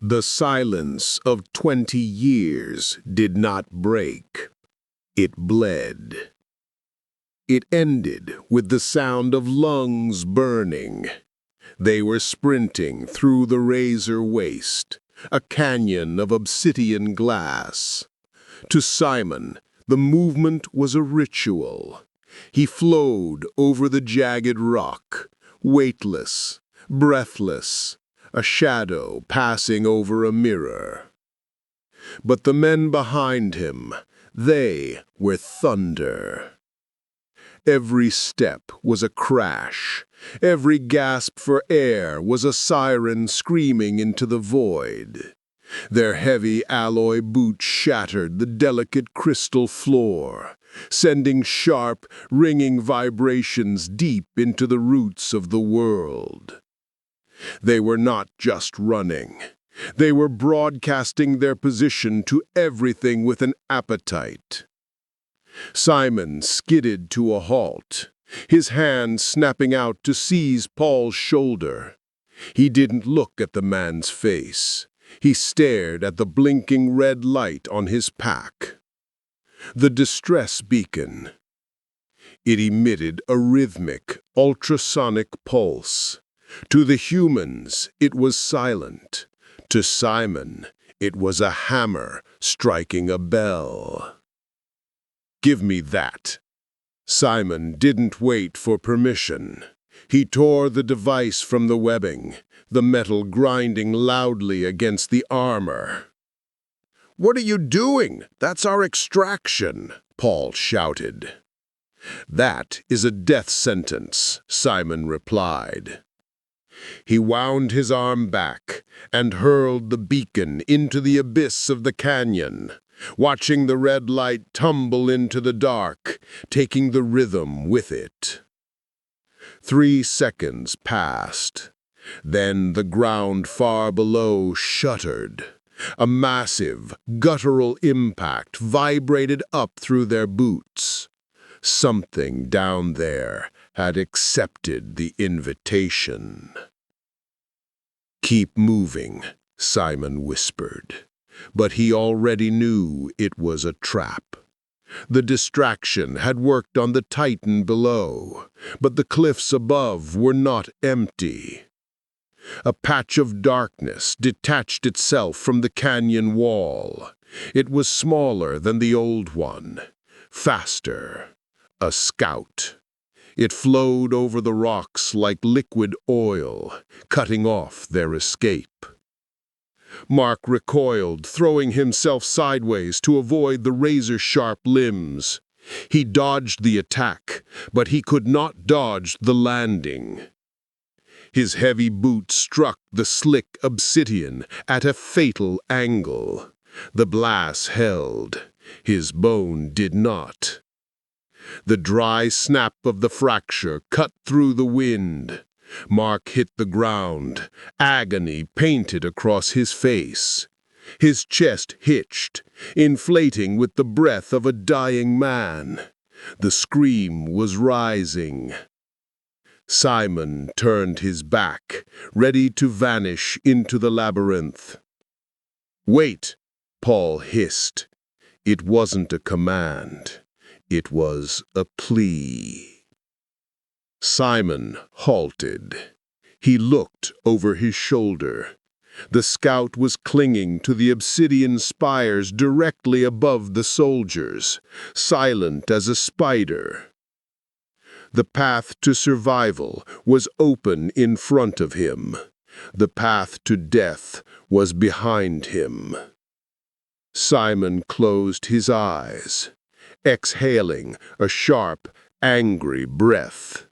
The silence of 20 years did not break. It bled. It ended with the sound of lungs burning. They were sprinting through the razor waste, a canyon of obsidian glass. To Simon, the movement was a ritual. He flowed over the jagged rock, weightless, breathless, a shadow passing over a mirror. But the men behind him, they were thunder. Every step was a crash. Every gasp for air was a siren screaming into the void. Their heavy alloy boots shattered the delicate crystal floor, sending sharp, ringing vibrations deep into the roots of the world. They were not just running. They were broadcasting their position to everything with an appetite. Simon skidded to a halt, his hand snapping out to seize Paul's shoulder. He didn't look at the man's face. He stared at the blinking red light on his pack. The distress beacon. It emitted a rhythmic, ultrasonic pulse. To the humans, it was silent. To Simon, it was a hammer striking a bell. "Give me that." Simon didn't wait for permission. He tore the device from the webbing, the metal grinding loudly against the armor. "What are you doing? That's our extraction," Paul shouted. "That is a death sentence," Simon replied. He wound his arm back and hurled the beacon into the abyss of the canyon, watching the red light tumble into the dark, taking the rhythm with it. 3 seconds passed. Then the ground far below shuddered. A massive, guttural impact vibrated up through their boots. Something down there had accepted the invitation. "Keep moving," Simon whispered. But he already knew it was a trap. The distraction had worked on the Titan below, but the cliffs above were not empty. A patch of darkness detached itself from the canyon wall. It was smaller than the old one, faster, a scout. It flowed over the rocks like liquid oil, cutting off their escape. Mark recoiled, throwing himself sideways to avoid the razor-sharp limbs. He dodged the attack, but he could not dodge the landing. His heavy boot struck the slick obsidian at a fatal angle. The glass held. His bone did not. The dry snap of the fracture cut through the wind. Mark hit the ground, agony painted across his face. His chest hitched, inflating with the breath of a dying man. The scream was rising. Simon turned his back, ready to vanish into the labyrinth. "Wait," Paul hissed. It wasn't a command. It was a plea. Simon halted. He looked over his shoulder. The scout was clinging to the obsidian spires directly above the soldiers, silent as a spider. The path to survival was open in front of him. The path to death was behind him. Simon closed his eyes, exhaling a sharp, angry breath.